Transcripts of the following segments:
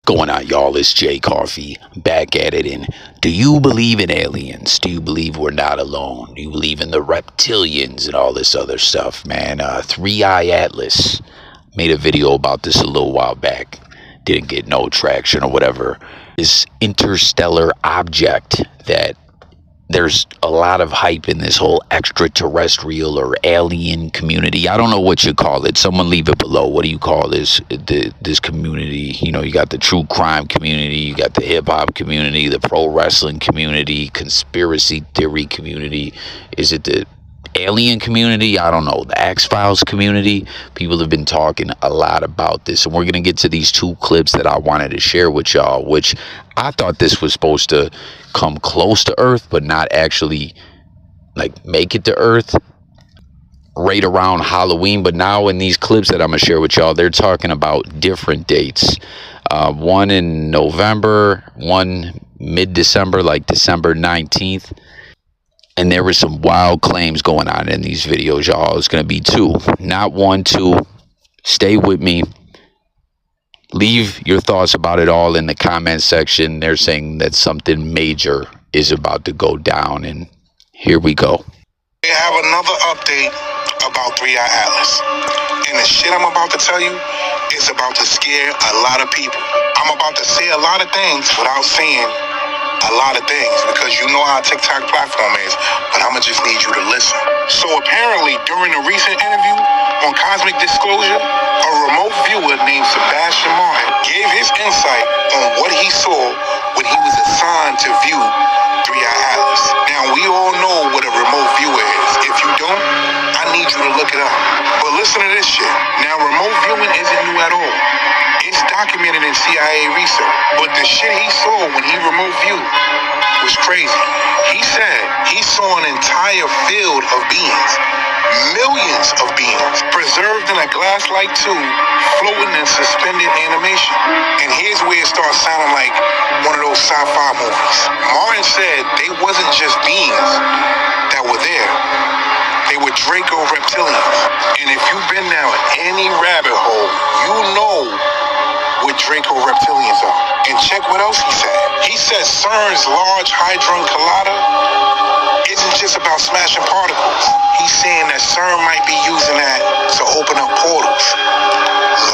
Going on, y'all? It's Jay Coffee back at it. And do you believe in aliens? Do you believe we're not alone? Do you believe in the reptilians and all this other stuff, man? 3-Eye Atlas made a video about this a little while back. Didn't get no traction or whatever. This interstellar object that there's a lot of hype in this whole extraterrestrial or alien community. I don't know what you call it. Someone leave it below. What do you call this community? You know, you got the true crime community, you got the hip hop community, the pro wrestling community, conspiracy theory community. Is it the alien community? I don't know. The X-Files community. People have been talking a lot about this, and we're going to get to these two clips that I wanted to share with y'all, which I thought this was supposed to come close to Earth, but not actually like make it to Earth right around Halloween. But now in these clips that I'm going to share with y'all, they're talking about different dates. One in November, one mid-December, like December 19th. And there were some wild claims going on in these videos, y'all. It's going to be two, not one, two. Stay with me. Leave your thoughts about it all in the comment section. They're saying that something major is about to go down, and here we go. We have another update about 3-Eye Atlas. And the shit I'm about to tell you is about to scare a lot of people. I'm about to say a lot of things without saying a lot of things, because you know how TikTok platform is, but I'ma just need you to listen. So apparently, during a recent interview on Cosmic Disclosure, a remote viewer named Sebastian Martin gave his insight on what he saw when he was assigned to view 3-Eye Atlas. Now, we all know what a remote viewer is. If you don't, I need you to look it up. But listen to this shit. Now, remote viewing isn't new at all. It's documented in CIA research, but the shit he saw when he remote viewed was crazy. He said he saw an entire field of beings, millions of beings, preserved in a glass-like tube, floating in suspended animation. And here's where it starts sounding like one of those sci-fi movies. Martin said they wasn't just beings that were there. They were Draco reptilians. And if you've been down any rabbit hole, you know what Draco reptilians are. And check what else he said. He said CERN's Large Hadron Collider isn't just about smashing particles. He's saying that CERN might be using that to open up portals,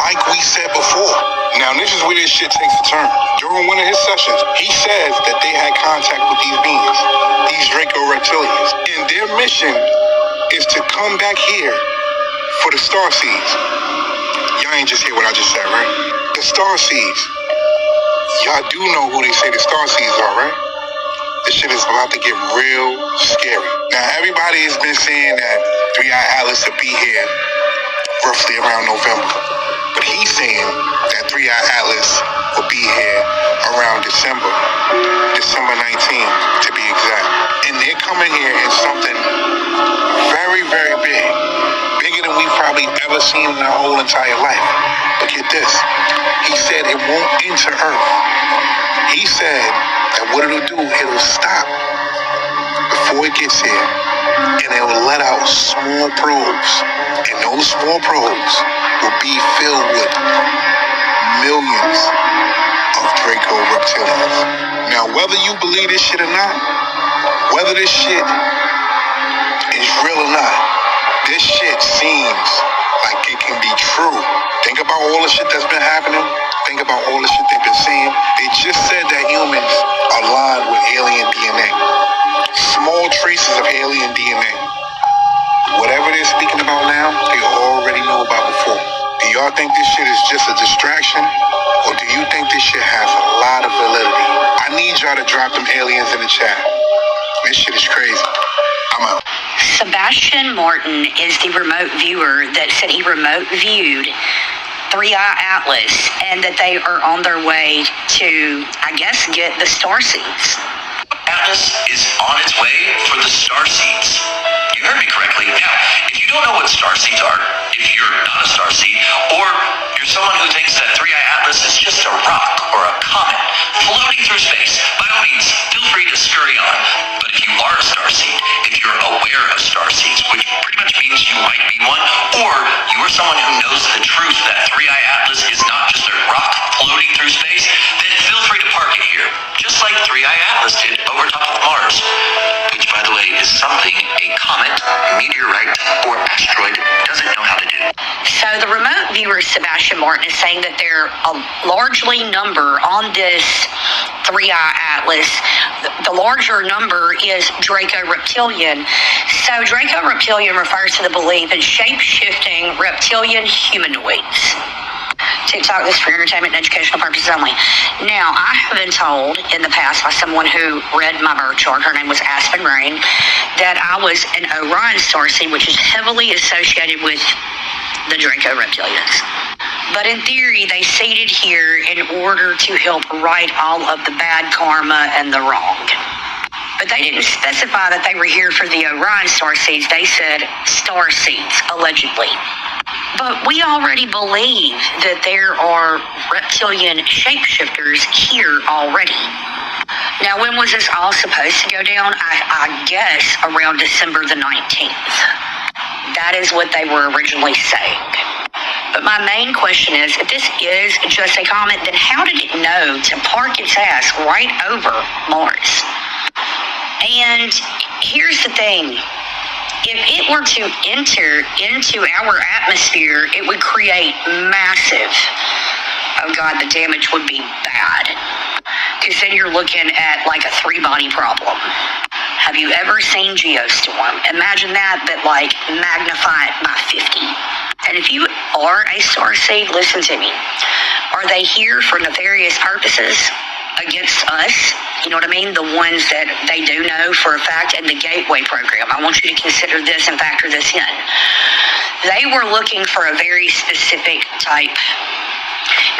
like we said before. Now, this is where this shit takes a turn. During one of his sessions, he says that they had contact with these beings, these Draco reptilians, and their mission is to come back here for the star seeds. Y'all ain't just hear what I just said, right? The star seeds. Y'all do know who they say the star seeds are, right? This shit is about to get real scary. Now, everybody has been saying that 3-Eye Atlas will be here roughly around November. But he's saying that 3-Eye Atlas will be here around December 19th, to be exact. And they're coming here in something very, very big. Bigger than we've probably ever seen in our whole entire life. But get this. He said it won't enter Earth. He said that what it'll do, it'll stop before it gets here, and it will let out small probes. And those small probes will be filled with millions of Draco reptilians. Now, whether you believe this shit or not, whether this shit is real or not, this shit seems like it can be true. Think about all the shit that's been happening. Think about all the shit they've been saying. They just said that humans are lined with alien DNA. Small traces of alien DNA. Whatever they're speaking about now, they already know about before. Do y'all think this shit is just a distraction? Or do you think this shit has a lot of validity? I need y'all to drop them aliens in the chat. This shit is crazy. I'm out. Sebastian Martin is the remote viewer that said he remote viewed 3-Eye Atlas, and that they are on their way to, I guess, get the star seeds. Atlas is on its way for the star seeds. You heard me correctly. Now, if you don't know what star seeds are, if you're not a star seed, or you're someone who thinks that 3-Eye Atlas is just a rock or a comet floating through space, by all means, feel free to scurry on. But if you are a star seed, if you're aware of star seeds, which pretty much means you might be one, or you are someone who knows the truth that 3-Eye Atlas is not just a rock floating through space, Sebastian Martin is saying that they're a largely number on this 3-eye atlas. The larger number is Draco Reptilian. So Draco Reptilian refers to the belief in shape-shifting reptilian humanoids. TikTok, this for entertainment and educational purposes only. Now, I have been told in the past by someone who read my birth chart, her name was Aspen Rain, that I was an Orion starseed, which is heavily associated with the Draco Reptilians. But in theory, they seeded here in order to help right all of the bad karma and the wrong. But they didn't specify that they were here for the Orion starseeds. They said starseeds, allegedly. But we already believe that there are reptilian shapeshifters here already. Now, when was this all supposed to go down? I guess around December the 19th. That is what they were originally saying. But my main question is, if this is just a comet, then how did it know to park its ass right over Mars? And here's the thing. If it were to enter into our atmosphere, it would create massive, oh God, the damage would be bad. Because then you're looking at like a 3-body problem. Have you ever seen Geostorm? Imagine that, but like magnified by 50. And if you are a starseed, listen to me. Are they here for nefarious purposes against us? You know what I mean? The ones that they do know for a fact, and the Gateway program. I want you to consider this and factor this in. They were looking for a very specific type.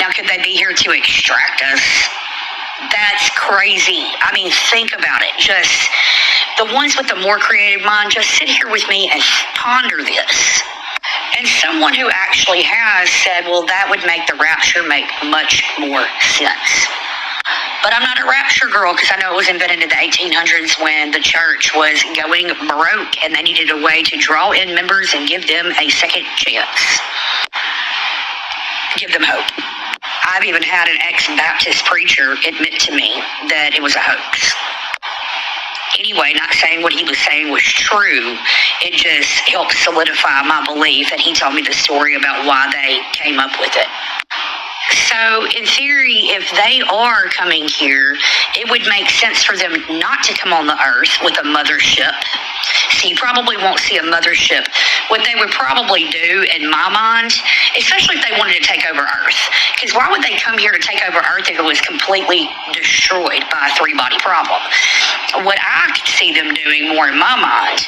Now, could they be here to extract us? That's crazy. I mean, think about it. Just the ones with the more creative mind, just sit here with me and ponder this. And someone who actually has said, well, that would make the rapture make much more sense. But I'm not a rapture girl because I know it was invented in the 1800s when the church was going broke and they needed a way to draw in members and give them a second chance. Give them hope. I've even had an ex-Baptist preacher admit to me that it was a hoax. Anyway, not saying what he was saying was true. It just helped solidify my belief, and he told me the story about why they came up with it. So, in theory, if they are coming here, it would make sense for them not to come on the Earth with a mothership. So you probably won't see a mothership. What they would probably do, in my mind, especially if they wanted to take over Earth, because why would they come here to take over Earth if it was completely destroyed by a 3-body problem? What I could see them doing more in my mind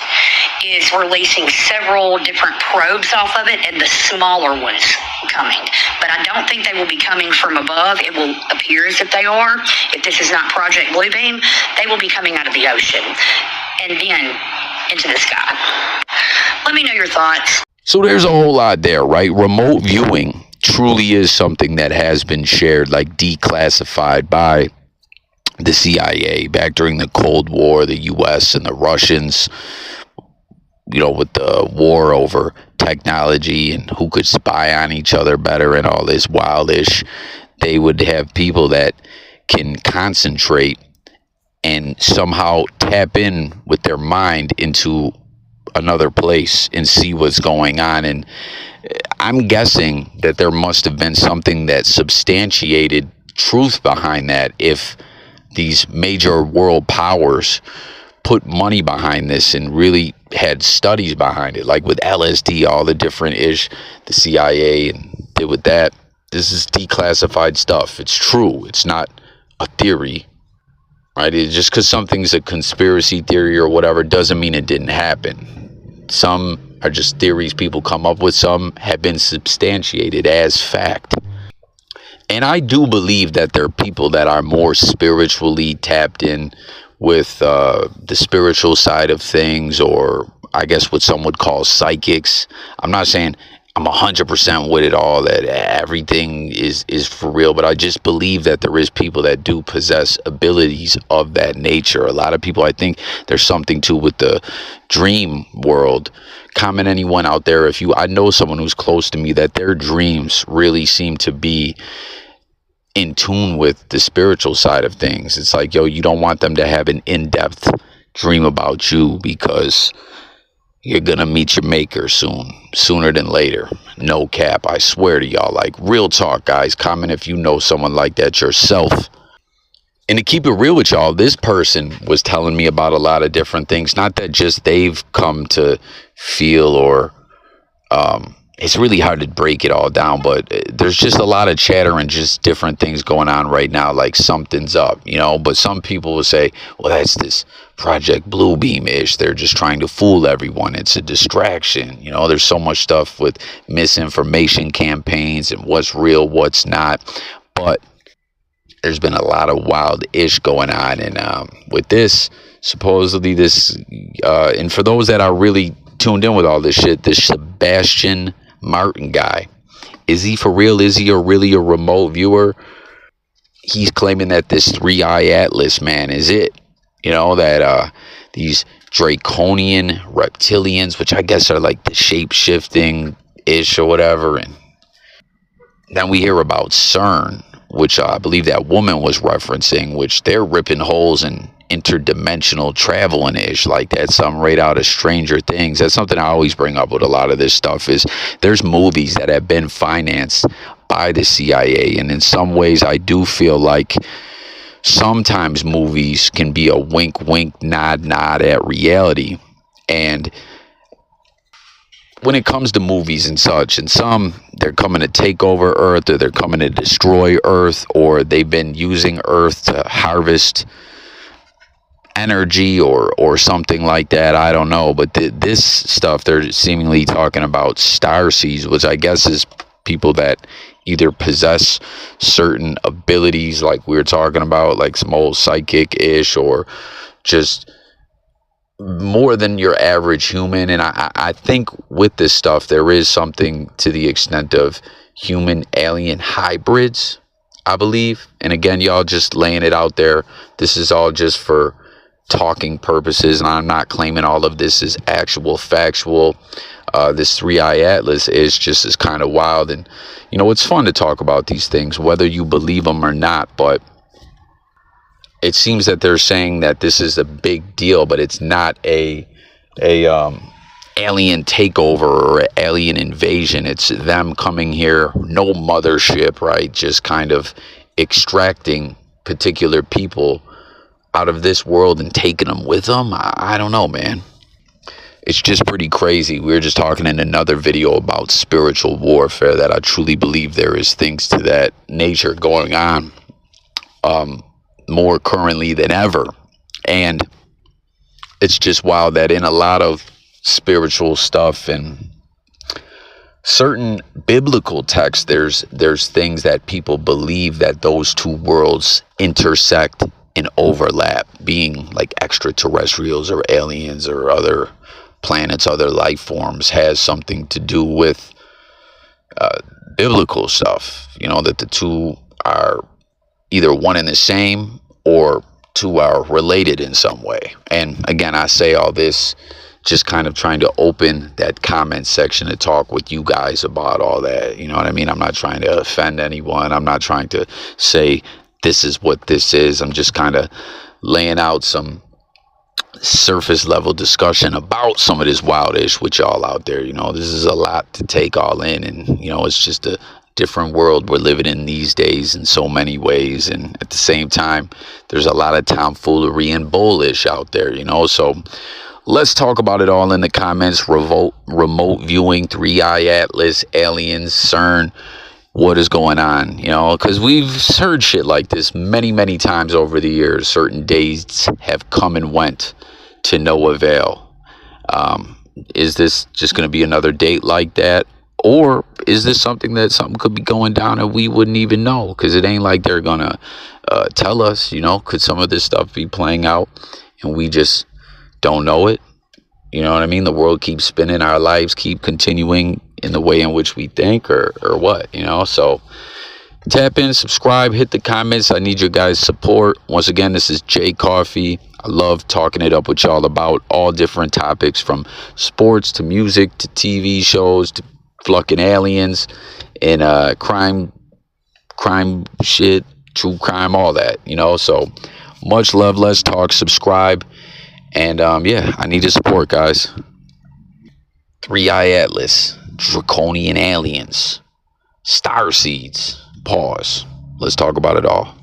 is releasing several different probes off of it and the smaller ones coming. But I don't think they will be coming from above. It will appear as if they are. If this is not Project Bluebeam, they will be coming out of the ocean and then into the sky. Let me know your thoughts. So there's a whole lot there, right? Remote viewing truly is something that has been shared, like declassified by the CIA back during the Cold War, the US and the Russians, you know, with the war over technology and who could spy on each other better and all this wildish. They would have people that can concentrate and somehow tap in with their mind into another place and see what's going on. And I'm guessing that there must have been something that substantiated truth behind that if these major world powers put money behind this and really had studies behind it, like with LSD, all the different the CIA and did with that. This is declassified stuff. It's true. It's not a theory, right? It's just because something's a conspiracy theory or whatever doesn't mean it didn't happen. Some are just theories people come up with. Some have been substantiated as fact. And I do believe that there are people that are more spiritually tapped in with the spiritual side of things, or I guess what some would call psychics. I'm not saying I'm 100% with it all, that everything is for real, but I just believe that there is people that do possess abilities of that nature. A lot of people, I think there's something too with the dream world. Comment anyone out there, if I know someone who's close to me that their dreams really seem to be in tune with the spiritual side of things. It's like, yo, you don't want them to have an in-depth dream about you because, you're gonna meet your maker soon, sooner than later. No cap, I swear to y'all. Like, real talk, guys. Comment if you know someone like that yourself. And to keep it real with y'all, this person was telling me about a lot of different things. Not that just they've come to feel, or it's really hard to break it all down, but there's just a lot of chatter and just different things going on right now, like something's up, you know. But some people will say, well, that's this Project Bluebeam-ish. They're just trying to fool everyone. It's a distraction. You know, there's so much stuff with misinformation campaigns and what's real, what's not. But there's been a lot of wild ish going on, and with this, supposedly this, and for those that are really tuned in with all this shit, this Sebastian Martin guy, is he for real? Is he really a remote viewer? He's claiming that this 3-eye atlas, man, is it. You know, that these draconian reptilians, which I guess are like the shape-shifting ish or whatever, and then we hear about CERN, which I believe that woman was referencing, which they're ripping holes in interdimensional travel and ish. Like, that's something right out of Stranger Things. That's something I always bring up with a lot of this stuff, is there's movies that have been financed by the CIA, and in some ways I do feel like sometimes movies can be a wink wink nod nod at reality. And when it comes to movies and such, and some, they're coming to take over Earth, or they're coming to destroy Earth, or they've been using Earth to harvest energy or something like that. I don't know. But this stuff, they're seemingly talking about star seeds, which I guess is people that either possess certain abilities, like we were talking about, like some old psychic-ish, or just more than your average human. And I think with this stuff, there is something to the extent of human alien hybrids, I believe. And again, y'all just laying it out there. This is all just for talking purposes, and I'm not claiming all of this is actual factual. This 3-eye atlas is just as kind of wild, and you know, it's fun to talk about these things, whether you believe them or not. But it seems that they're saying that this is a big deal, but it's not a alien takeover or alien invasion. It's them coming here, no mothership, right? Just kind of extracting particular people out of this world and taking them with them. I don't know, man. It's just pretty crazy. We were just talking in another video about spiritual warfare, that I truly believe there is things to that nature going on more currently than ever. And it's just wild that in a lot of spiritual stuff and certain biblical texts, there's things that people believe that those two worlds intersect and overlap, being like extraterrestrials or aliens or other planets, other life forms, has something to do with biblical stuff. You know, that the two are either one and the same, or two are related in some way. And again, I say all this just kind of trying to open that comment section to talk with you guys about all that. You know what I mean? I'm not trying to offend anyone. I'm not trying to say this is what this is. I'm just kind of laying out some surface level discussion about some of this wildish with y'all out there. You know, this is a lot to take all in, and you know, it's just a different world we're living in these days in so many ways. And at the same time, there's a lot of tomfoolery and bullish out there, you know. So let's talk about it all in the comments. Remote viewing, 3-eye atlas, aliens, CERN, what is going on, you know, because we've heard shit like this many times over the years. Certain dates have come and went to no avail. Is this just going to be another date like that? Or is this something could be going down and we wouldn't even know? Because it ain't like they're going to tell us, you know. Could some of this stuff be playing out and we just don't know it? You know what I mean? The world keeps spinning, our lives keep continuing in the way in which we think, or what, you know. So tap in, subscribe, hit the comments. I need your guys' support. Once again, this is Jay Coffee. I love talking it up with y'all about all different topics, from sports to music to TV shows to fucking aliens and crime shit, true crime, all that, you know. So much love, let's talk, subscribe, and yeah, I need your support, guys. Three-Eye Atlas, draconian aliens, star seeds. Pause. Let's talk about it all.